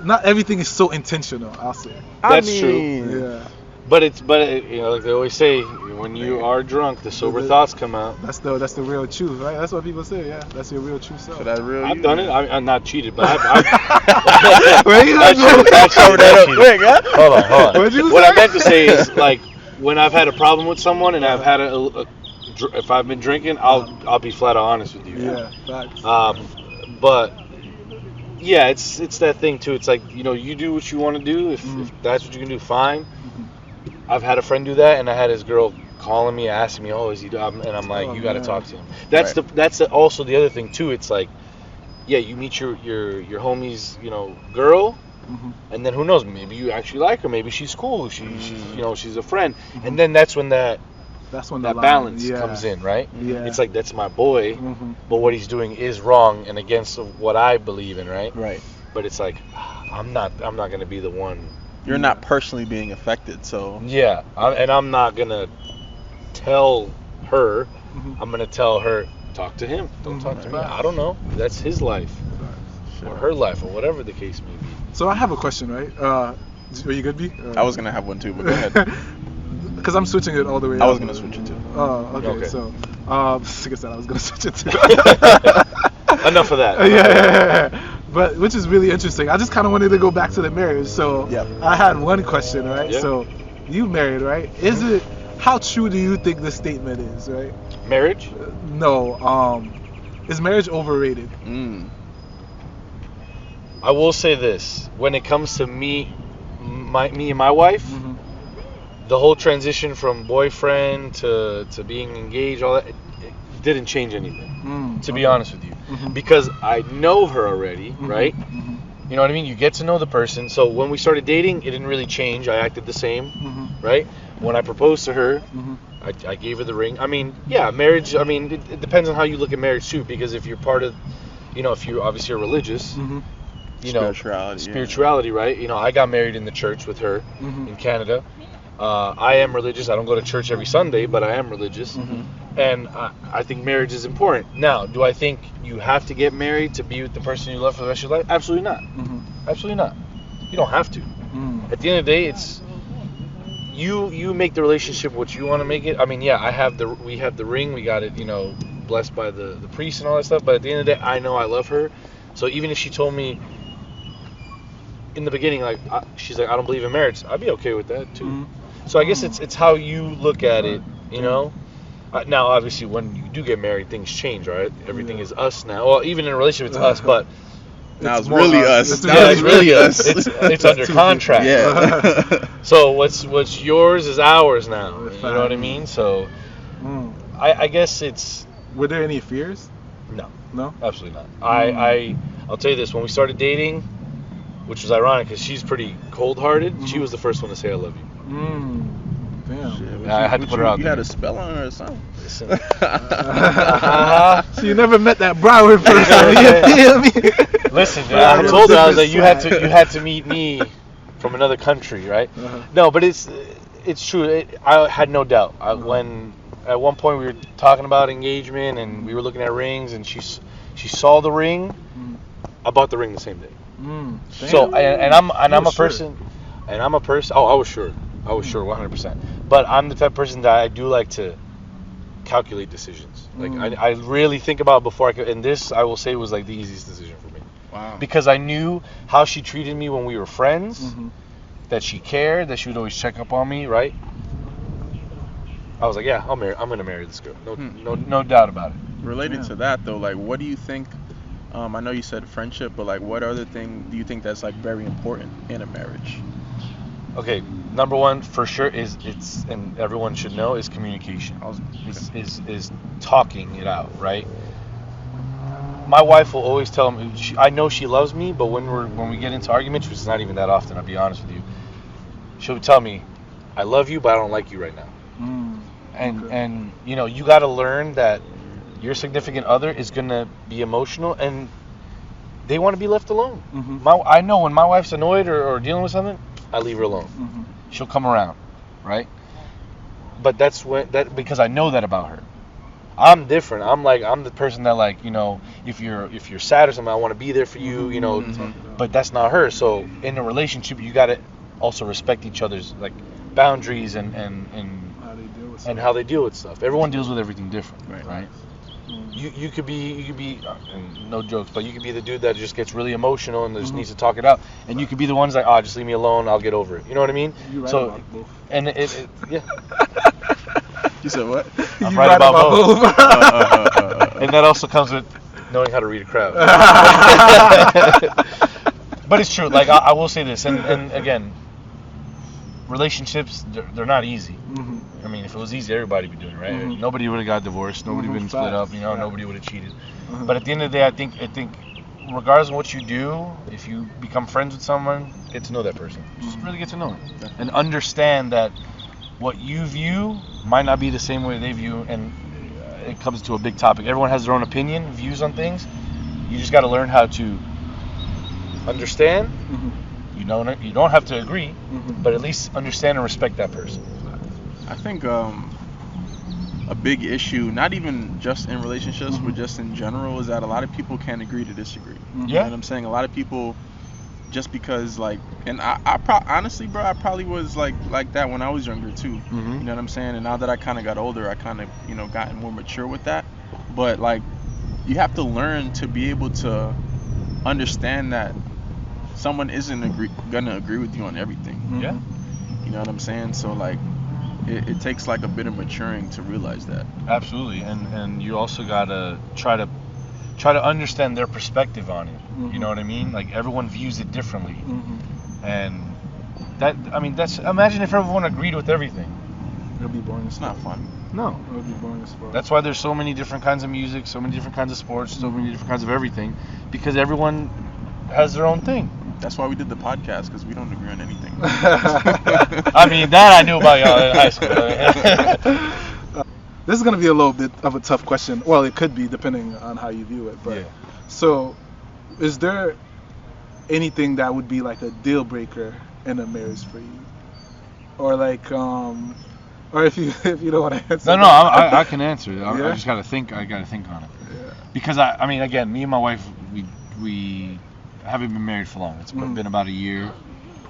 [SPEAKER 1] Not everything is so intentional. I'll say.
[SPEAKER 3] That's true.
[SPEAKER 1] Yeah.
[SPEAKER 3] But like they always say, when you are drunk, the sober thoughts come out.
[SPEAKER 1] That's the real truth, right? That's what people say. Yeah, that's your real true self.
[SPEAKER 2] So that real.
[SPEAKER 3] I've done it. I'm not cheated, but I've
[SPEAKER 1] Wait, you not
[SPEAKER 3] cover that up quick,
[SPEAKER 2] huh?
[SPEAKER 3] Hold on. What I meant to say is like when I've had a problem with someone and I've had if I've been drinking, I'll be flat out honest with you.
[SPEAKER 1] Yeah, facts.
[SPEAKER 3] But yeah, it's that thing too. It's like, you do what you want to do. If that's what you can do, fine. I've had a friend do that, and I had his girl calling me, asking me, "Oh, is he?" And I'm like, "You got to talk to him." That's also the other thing too. It's like, yeah, you meet your homie's girl, and then who knows? Maybe you actually like her. Maybe she's cool. She's a friend, and then that's when that balance comes in, right?
[SPEAKER 1] Yeah.
[SPEAKER 3] It's like, that's my boy, but what he's doing is wrong and against what I believe in, right?
[SPEAKER 2] Right.
[SPEAKER 3] But it's like, I'm not gonna be the one.
[SPEAKER 2] You're not personally being affected, so.
[SPEAKER 3] Yeah, I'm not gonna tell her. I'm gonna tell her, talk to him. Don't talk to me. I don't know. That's his life, or her life, or whatever the case may be.
[SPEAKER 1] So I have a question, right? Are you good, B?
[SPEAKER 2] I was gonna have one too, but go ahead.
[SPEAKER 1] Because I'm switching it all the way.
[SPEAKER 2] I was gonna switch it too.
[SPEAKER 1] Oh, okay. So, like I said, I was gonna switch it too.
[SPEAKER 3] Enough of that.
[SPEAKER 1] Yeah. But which is really interesting. I just kind of wanted to go back to the marriage. So I had one question, right?
[SPEAKER 3] Yep.
[SPEAKER 1] So you married, right? How true do you think the statement is, right?
[SPEAKER 3] Marriage?
[SPEAKER 1] No. Is marriage overrated?
[SPEAKER 3] I will say this: when it comes to me and my wife, the whole transition from boyfriend to being engaged, all that, it didn't change anything. To be honest with you, because I know her already, right? You know what I mean? You get to know the person. So when we started dating, it didn't really change. I acted the same, right? When I proposed to her, I gave her the ring. I mean, yeah, marriage. I mean, it depends on how you look at marriage too. Because if you're part of, you know, if you obviously are religious, you know, spirituality, right? You know, I got married in the church with her in Canada. I am religious. I don't go to church every Sunday, but I am religious. And I think marriage is important. Now, do I think you have to get married to be with the person you love for the rest of your life? Absolutely not. Absolutely not. You don't have to. At the end of the day, it's you make the relationship what you want to make it. I mean, yeah, we have the ring. We got it, you know, blessed by the priest and all that stuff. But at the end of the day, I know I love her. So even if she told me in the beginning, like, she's like, I don't believe in marriage, I'd be okay with that too. So I guess it's how you look at it, you know. Now, obviously, when you do get married, things change, right? Everything is us now. Well, even in a relationship, it's us, but
[SPEAKER 2] now it's really us.
[SPEAKER 3] Now it's really us. It's under contract. Yeah. So what's yours is ours now. You know what I mean? So I guess it's.
[SPEAKER 1] Were there any fears?
[SPEAKER 3] No, absolutely not. I'll tell you this: when we started dating, which was ironic because she's pretty cold-hearted, she was the first one to say I love you.
[SPEAKER 1] Damn.
[SPEAKER 3] I had to put her out
[SPEAKER 2] there. You had a spell on her or something?
[SPEAKER 3] Listen.
[SPEAKER 1] So you never met that Broward person. You know me?
[SPEAKER 3] Listen, I told her, I was like, you had to meet me from another country, right? No, but it's true. I had no doubt. When at one point we were talking about engagement and we were looking at rings, and she saw the ring. I bought the ring the same day. So I'm a person. Oh, I was sure. 100%. But I'm the type of person that I do like to calculate decisions. Like I really think about before I could. And this, I will say, was like the easiest decision for me.
[SPEAKER 2] Wow.
[SPEAKER 3] Because I knew how she treated me when we were friends. That she cared. That she would always check up on me. Right. I was like, yeah, I'm gonna marry this girl. No doubt about it.
[SPEAKER 2] Related to that though, like, what do you think? I know you said friendship, but like, what other thing do you think that's like very important in a marriage?
[SPEAKER 3] Okay, number one for sure is and everyone should know, is communication. Is talking it out, right? My wife will always tell me, I know she loves me, but when we get into arguments, which is not even that often, I'll be honest with you, she'll tell me, I love you, but I don't like you right now. And you know, you got to learn that your significant other is gonna be emotional and they want to be left alone. I know when my wife's annoyed or dealing with something, I leave her alone. She'll come around, right? But because I know that about her. I'm different. I'm the person that, like, you know, if you're sad or something, I want to be there for you, you know. But that's not her. So in a relationship, you got to also respect each other's like boundaries and how they deal with stuff. Everyone deals with everything different, right? You could be and no jokes, but you could be the dude that just gets really emotional and just needs to talk it out, and you could be the ones like, just leave me alone, I'll get over it. You know what I mean?
[SPEAKER 1] You're right about both.
[SPEAKER 3] And it yeah.
[SPEAKER 2] You said what?
[SPEAKER 3] I'm right about both. And that also comes with knowing how to read a crowd. But it's true. Like, I will say this, and again, relationships, they're not easy. I mean, if it was easy, everybody would be doing it, right? Nobody would have got divorced. Nobody would have been split up. You know, nobody would have cheated. But at the end of the day, I think regardless of what you do, if you become friends with someone, get to know that person. Just really get to know them and understand that what you view might not be the same way they view, and it comes to a big topic. Everyone has their own opinion, views on things. You just got to learn how to understand. You don't have to agree, but at least understand and respect that person.
[SPEAKER 2] I think a big issue, not even just in relationships, but just in general, is that a lot of people can't agree to disagree. You know what I'm saying? A lot of people, just because, like, and honestly, bro, I probably was like that when I was younger too. You know what I'm saying? And now that I kind of got older, I kind of, you know, gotten more mature with that. But like, you have to learn to be able to understand that someone isn't gonna agree with you on everything. You know what I'm saying? So like, it takes like a bit of maturing to realize that.
[SPEAKER 3] Absolutely, and you also gotta try to understand their perspective on it. You know what I mean? Like, everyone views it differently, and That's imagine if everyone agreed with everything.
[SPEAKER 1] It'll be boring.
[SPEAKER 2] It's not fun.
[SPEAKER 3] No.
[SPEAKER 1] It'll be boring as fuck.
[SPEAKER 3] That's why there's so many different kinds of music, so many different kinds of sports, so many different kinds of everything, because everyone has their own thing.
[SPEAKER 2] That's why we did the podcast, because we don't agree on anything.
[SPEAKER 3] I mean, that I knew about y'all in high school.
[SPEAKER 1] This is gonna be a little bit of a tough question. Well, it could be depending on how you view it. But
[SPEAKER 3] Yeah.
[SPEAKER 1] So, is there anything that would be like a deal breaker in a marriage for you, or like, or if you don't want to answer?
[SPEAKER 3] No, I can answer it. I
[SPEAKER 1] Yeah?
[SPEAKER 3] just gotta think. I gotta think on it.
[SPEAKER 1] Yeah.
[SPEAKER 3] Because I mean, again, me and my wife, we haven't been married for long. It's been about a year.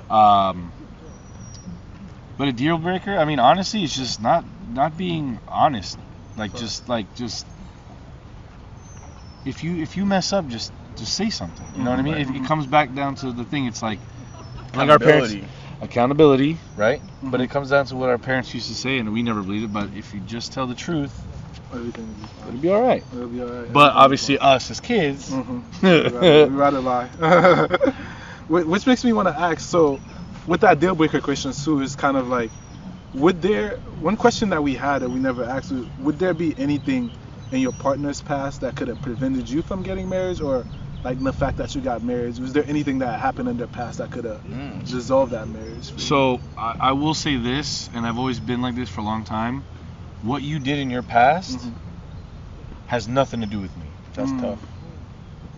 [SPEAKER 3] But a deal breaker, I mean, honestly, it's just not being honest. Like just if you mess up, just say something. You know what I mean? It comes back down to the thing. It's like our parents. Accountability, right? But it comes down to what our parents used to say, and we never believed it. But if you just tell the truth,
[SPEAKER 1] Everything
[SPEAKER 3] it'll be all right.
[SPEAKER 1] will be all right.
[SPEAKER 3] But obviously, us as kids,
[SPEAKER 1] we'd rather lie. Which makes me want to ask. So, with that deal breaker question too, is kind of like, one question that we had that we never asked was, would there be anything in your partner's past that could have prevented you from getting married, or like the fact that you got married, was there anything that happened in their past that could have dissolved that marriage for you?
[SPEAKER 3] So I will say this, and I've always been like this for a long time. What you did in your past has nothing to do with me.
[SPEAKER 2] That's tough.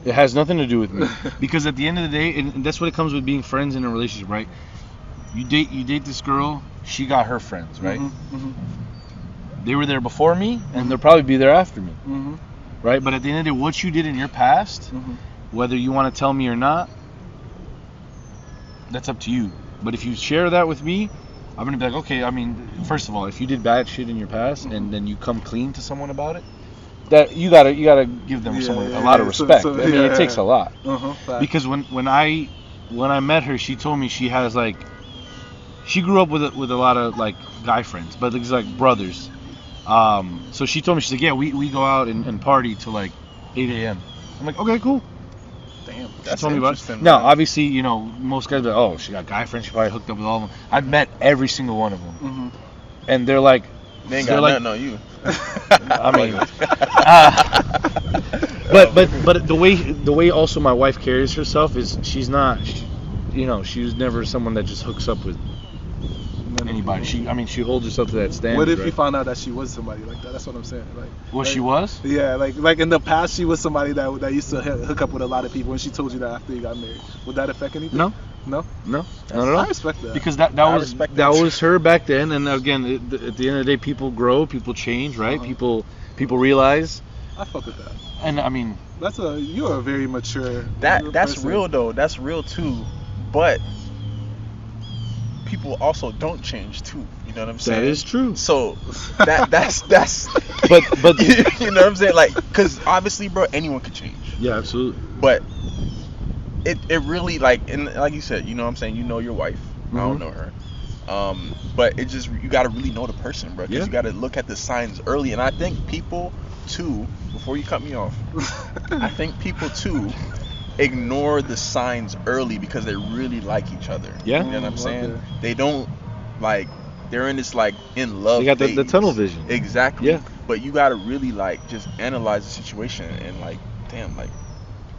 [SPEAKER 3] It has nothing to do with me. Because at the end of the day, and that's what it comes with being friends in a relationship, right? You date this girl, she got her friends, right? They were there before me, and they'll probably be there after me. Right? But at the end of the day, what you did in your past, whether you want to tell me or not, that's up to you. But if you share that with me, I'm gonna be like, okay. I mean, first of all, if you did bad shit in your past and then you come clean to someone about it, that you gotta give them a lot of respect.
[SPEAKER 1] So,
[SPEAKER 3] I mean, it takes a lot.
[SPEAKER 1] Because
[SPEAKER 3] when I met her, she told me she has she grew up with a lot of like guy friends, but it's like brothers. So she told me, she's like, yeah, we go out and party till like 8 a.m. I'm like, okay, cool.
[SPEAKER 2] Damn,
[SPEAKER 3] She
[SPEAKER 2] that's
[SPEAKER 3] told me about
[SPEAKER 2] interesting.
[SPEAKER 3] it. Now, obviously, most guys are like, oh, she got guy friends, she probably hooked up with all of them. I've met every single one of them. And they're like,
[SPEAKER 2] They ain't got nothing on you.
[SPEAKER 3] I mean, but the way also my wife carries herself is she's never someone that just hooks up with anybody. She holds herself to that standard.
[SPEAKER 1] what if
[SPEAKER 3] right?
[SPEAKER 1] you found out that she was somebody like that? That's what I'm saying.
[SPEAKER 3] She was?
[SPEAKER 1] Yeah, like in the past, she was somebody that used to hook up with a lot of people, and she told you that after you got married. Would that affect anything?
[SPEAKER 3] No,
[SPEAKER 1] not at all. I respect that.
[SPEAKER 3] Because that was her back then, and again, at the end of the day, people grow, people change, right? People realize.
[SPEAKER 1] I fuck with that.
[SPEAKER 3] And I mean,
[SPEAKER 1] you're a very mature.
[SPEAKER 2] That's
[SPEAKER 1] person.
[SPEAKER 2] real though. That's real too. But people also don't change too. You know what I'm saying?
[SPEAKER 3] that is true.
[SPEAKER 2] So that's
[SPEAKER 3] But
[SPEAKER 2] you know what I'm saying? Like, cause obviously, bro, anyone can change.
[SPEAKER 3] yeah, absolutely.
[SPEAKER 2] But it really and like you said, you know what I'm saying? You know your wife. I don't know her. But it just, you gotta really know the person, bro. Because you gotta look at the signs early. And I think people too, before you cut me off, I think people too ignore the signs early because they really like each other.
[SPEAKER 3] Yeah.
[SPEAKER 2] You know what I'm saying?
[SPEAKER 1] Okay.
[SPEAKER 2] They don't they're in this in love.
[SPEAKER 3] They got the
[SPEAKER 2] phase.
[SPEAKER 3] tunnel vision.
[SPEAKER 2] Exactly.
[SPEAKER 3] Yeah.
[SPEAKER 2] But you gotta really just analyze the situation and damn,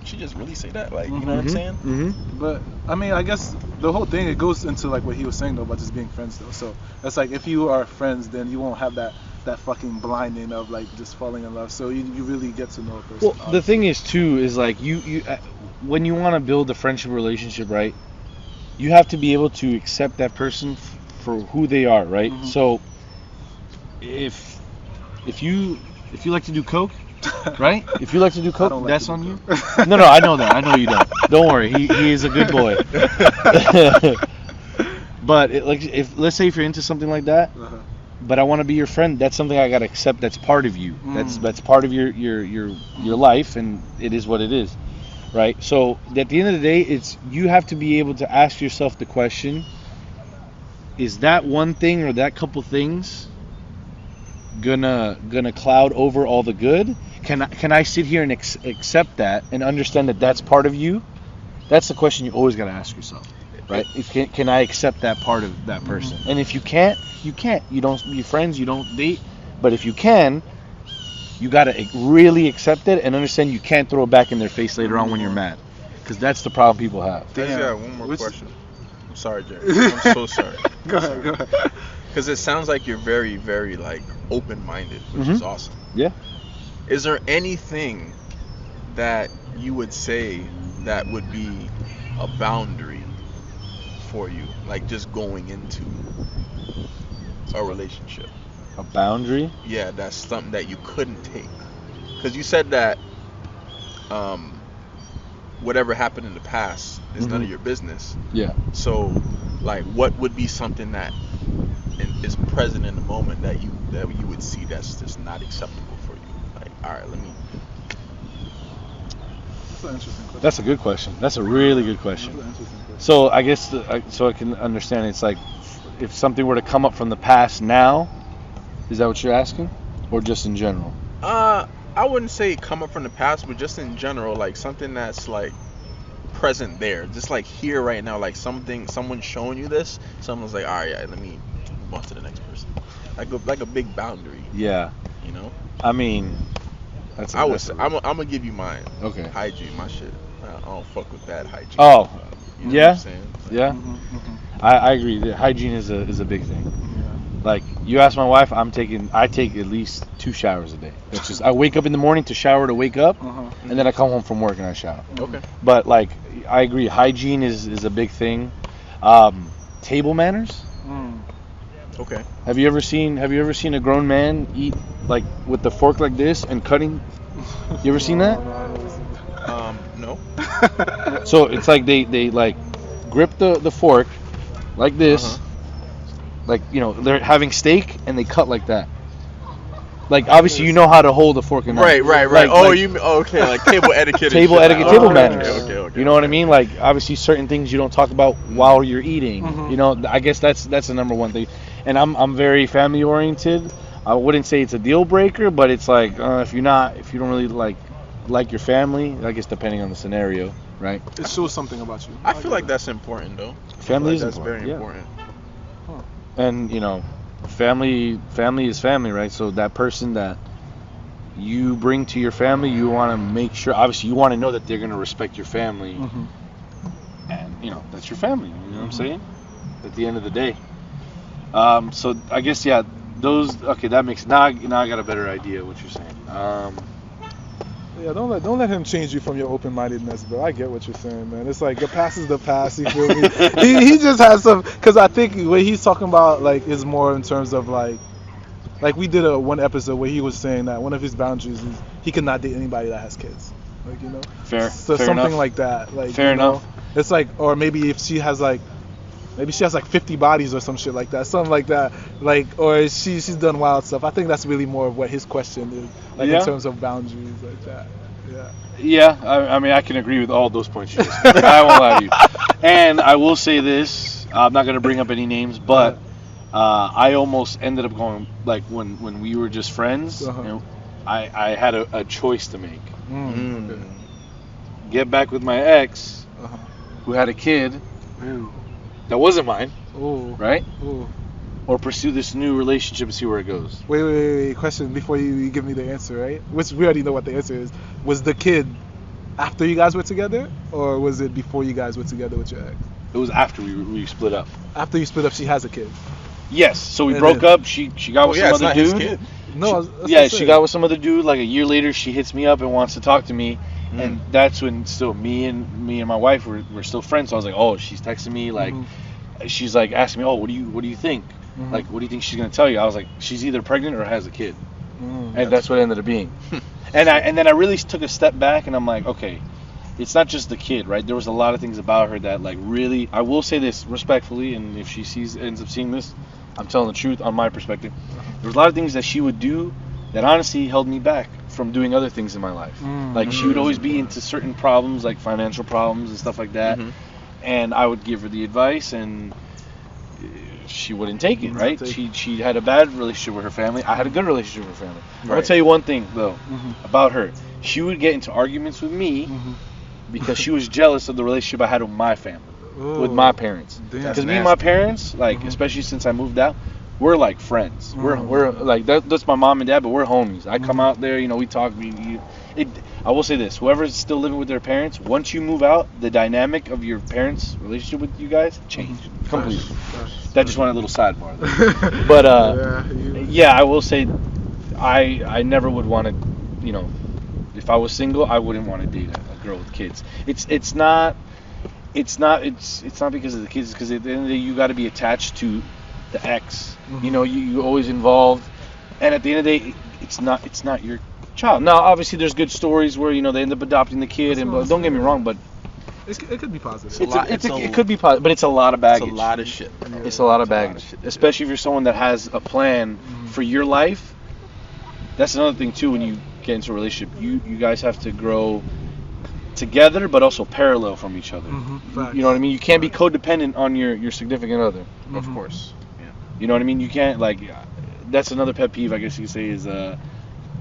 [SPEAKER 2] she just really say that? You know what I'm saying?
[SPEAKER 3] Mm-hmm.
[SPEAKER 1] But I mean, I guess the whole thing, it goes into what he was saying though about just being friends though. So it's if you are friends, then you won't have that fucking blinding of just falling in love. So you really get to know a person.
[SPEAKER 3] Well, the thing is too is you when you want to build a friendship relationship, right? You have to be able to accept that person for who they are, right? So if you like to do coke, right? If you like to do coke, that's on you. No, I know that. I know you don't. Don't worry. He is a good boy. But let's say if you're into something like that, but I want to be your friend, that's something I gotta accept. That's part of you. That's part of your life, and it is what it is, right? So at the end of the day, you have to be able to ask yourself the question: is that one thing or that couple things gonna cloud over all the good? Can I sit here and accept that and understand that that's part of you? That's the question you always gotta ask yourself. right? Can I accept that part of that person? And if you can't, you can't. You don't be friends, you don't date. But if you can, you gotta really accept it and understand you can't throw it back in their face later on when you're mad, because that's the problem people have.
[SPEAKER 2] I just got one more question. I'm sorry, Jerry. I'm so sorry.
[SPEAKER 1] Go ahead.
[SPEAKER 2] Because it sounds like you're very, very like open-minded, which is awesome.
[SPEAKER 3] Yeah.
[SPEAKER 2] Is there anything that you would say that would be a boundary for you, like just going into a relationship?
[SPEAKER 3] A boundary?
[SPEAKER 2] Yeah, that's something that you couldn't take. Because you said that whatever happened in the past is none of your business.
[SPEAKER 3] Yeah.
[SPEAKER 2] So, like, what would be something that is present in the moment that you would see that's just not acceptable for you? Like, all right, let me.
[SPEAKER 1] That's an interesting question.
[SPEAKER 3] That's a good question. That's a really good question. So I guess so I can understand. It's like if something were to come up from the past now, is that what you're asking, or just in general?
[SPEAKER 2] I wouldn't say come up from the past, but just in general, like something that's like present there, just like here right now, like someone's showing you this, someone's like, all right, yeah, let me move on to the next person, like a big boundary.
[SPEAKER 3] Yeah.
[SPEAKER 2] You know.
[SPEAKER 3] I mean,
[SPEAKER 2] I'm gonna give you mine.
[SPEAKER 3] Okay.
[SPEAKER 2] Hygiene, my shit. I don't fuck with bad hygiene.
[SPEAKER 3] Oh.
[SPEAKER 2] You know
[SPEAKER 3] Yeah.
[SPEAKER 2] what I'm saying? Like,
[SPEAKER 3] Yeah. I agree. The hygiene is a big thing. Like, you ask my wife, I take at least 2 showers a day. That's just, I wake up in the morning to shower to wake up, and then I come home from work and I shower.
[SPEAKER 2] Okay.
[SPEAKER 3] But like, I agree, hygiene is a big thing. Table manners.
[SPEAKER 2] Okay.
[SPEAKER 3] Have you ever seen a grown man eat like with the fork like this and cutting? You ever seen that?
[SPEAKER 2] No.
[SPEAKER 3] So it's like they like grip the fork like this. Like, you know, they're having steak and they cut like that. Like, obviously you know how to hold a fork and knife.
[SPEAKER 2] Right.
[SPEAKER 3] Like,
[SPEAKER 2] Okay, like table etiquette.
[SPEAKER 3] Table etiquette, table manners.
[SPEAKER 2] Okay.
[SPEAKER 3] You know what I mean? Like, obviously certain things you don't talk about while you're eating. You know, I guess that's the number one thing. And I'm very family oriented. I wouldn't say it's a deal breaker, but it's like if you don't really like your family, I guess depending on the scenario, right?
[SPEAKER 1] It shows something about you.
[SPEAKER 2] I feel like that's important though.
[SPEAKER 3] Family is
[SPEAKER 2] that's
[SPEAKER 3] important.
[SPEAKER 2] very important.
[SPEAKER 3] And you know, family is family, right? So that person that you bring to your family, you want to make sure, obviously you want to know that they're going to respect your family. And you know, that's your family, you know what I'm saying? At the end of the day. So I guess, yeah, those, okay, that makes, now I got a better idea of what you're saying.
[SPEAKER 1] Yeah, don't let him change you from your open-mindedness, bro. I get what you're saying, man. It's like the past is the past. You feel me? he just has some, because I think what he's talking about like is more in terms of like we did one episode where he was saying that one of his boundaries is he cannot date anybody that has kids. Like, you know.
[SPEAKER 3] Fair.
[SPEAKER 1] So
[SPEAKER 3] fair
[SPEAKER 1] something
[SPEAKER 3] enough.
[SPEAKER 1] like that. Like,
[SPEAKER 3] Fair
[SPEAKER 1] you know,
[SPEAKER 3] enough.
[SPEAKER 1] It's like, or maybe if she has like. Maybe she has like 50 bodies or some shit like that, something like that. Like, or she's done wild stuff. I think that's really more of what his question is, like in terms of boundaries like that. Yeah.
[SPEAKER 3] Yeah, I mean, I can agree with all those points you just made. I won't lie to you. And I will say this, I'm not going to bring up any names, but I almost ended up going, like, when we were just friends, you know, I had a choice to make.
[SPEAKER 1] Okay.
[SPEAKER 3] Get back with my ex, who had a kid, that wasn't mine, right?
[SPEAKER 1] Ooh.
[SPEAKER 3] Or pursue this new relationship and see where it goes.
[SPEAKER 1] Wait. Question before you give me the answer, right? Which we already know what the answer is. Was the kid after you guys were together, or was it before you guys were together with your ex?
[SPEAKER 3] It was after we split up.
[SPEAKER 1] After you split up, she has a kid.
[SPEAKER 3] Yes, so we broke up. She got with some other dude.
[SPEAKER 2] His kid.
[SPEAKER 1] No,
[SPEAKER 3] She got with some other dude. Like a year later, she hits me up and wants to talk to me, and that's when still me and my wife were still friends. So I was like, oh, she's texting me like, she's like asking me, oh, what do you think? Like, what do you think she's gonna tell you? I was like, she's either pregnant or has a kid, and that's what it ended up being. and then I really took a step back, and I'm like, okay, it's not just the kid, right? There was a lot of things about her that like really, I will say this respectfully, and if she ends up seeing this, I'm telling the truth on my perspective. There was a lot of things that she would do that honestly held me back from doing other things in my life. Like, she would always be into certain problems, like financial problems and stuff like that, and I would give her the advice, and she wouldn't take it, right? She had a bad relationship with her family. I had a good relationship with her family. I'm gonna tell you one thing though about her. She would get into arguments with me because she was jealous of the relationship I had with my family. with my parents.
[SPEAKER 1] Damn.
[SPEAKER 3] Because me and my parents, like, especially since I moved out, we're like friends. We're like that's my mom and dad, but we're homies. I come out there, we talk. I will say this: whoever's still living with their parents, once you move out, the dynamic of your parents' relationship with you guys change completely. That just went a little sidebar there. But I will say, I never would want to, if I was single, I wouldn't want to date a girl with kids. It's not because of the kids. It's because at the end of the day, you got to be attached to the ex. You're always involved, and at the end of the day, it's not your child. Now, obviously, there's good stories where they end up adopting the kid, and don't get me wrong, but
[SPEAKER 1] it could be positive.
[SPEAKER 3] It could be positive, but it's a lot of baggage.
[SPEAKER 2] It's a lot of shit.
[SPEAKER 3] It's a lot of baggage, especially if you're someone that has a plan for your life. That's another thing too. When you get into a relationship, you guys have to grow together, but also parallel from each other. You know what I mean? You can't be codependent on your significant other.
[SPEAKER 2] Of course. Yeah.
[SPEAKER 3] You know what I mean? You can't, that's another pet peeve, I guess you could say, is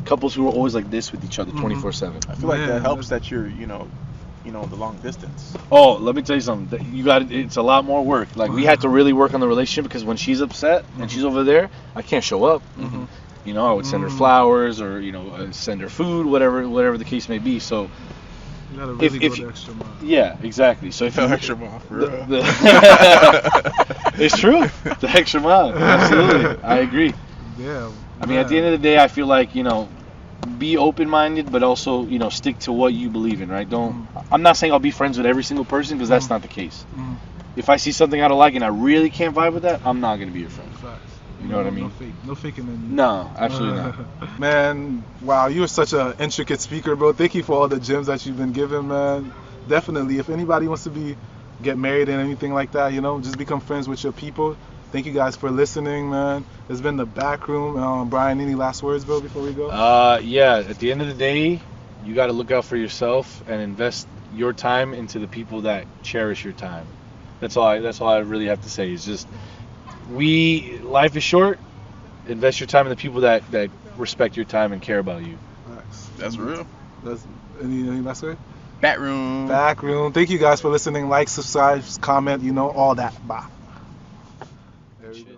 [SPEAKER 3] couples who are always like this with each other 24/7.
[SPEAKER 2] I feel like that helps that you're, the long distance.
[SPEAKER 3] Oh, let me tell you something. It's a lot more work. Like, we had to really work on the relationship because when she's upset and she's over there, I can't show up. I would send her flowers or, send her food, whatever the case may be. So,
[SPEAKER 1] you gotta really go the extra mile.
[SPEAKER 3] Yeah, exactly. So if
[SPEAKER 2] extra mile, for real.
[SPEAKER 3] It's true. The extra mile. Absolutely. I agree.
[SPEAKER 1] Yeah.
[SPEAKER 3] I mean, at the end of the day, I feel like, be open-minded, but also, stick to what you believe in, right? I'm not saying I'll be friends with every single person, because that's not the case. If I see something I don't like and I really can't vibe with that, I'm not going to be your friend. You know what I mean?
[SPEAKER 1] No faking in you.
[SPEAKER 3] No, absolutely not.
[SPEAKER 1] Man, wow, you are such an intricate speaker, bro. Thank you for all the gems that you've been given, man. Definitely, if anybody wants to get married and anything like that, just become friends with your people. Thank you guys for listening, man. It's been the back room. Brian, any last words, bro, before we go?
[SPEAKER 3] At the end of the day, you got to look out for yourself and invest your time into the people that cherish your time. That's all I really have to say. Is just life is short. Invest your time in the people that respect your time and care about you.
[SPEAKER 1] Nice.
[SPEAKER 2] That's real.
[SPEAKER 1] That's any last word?
[SPEAKER 2] BackRoom.
[SPEAKER 1] Thank you guys for listening. Like, subscribe, comment, all that. Bye. There we go.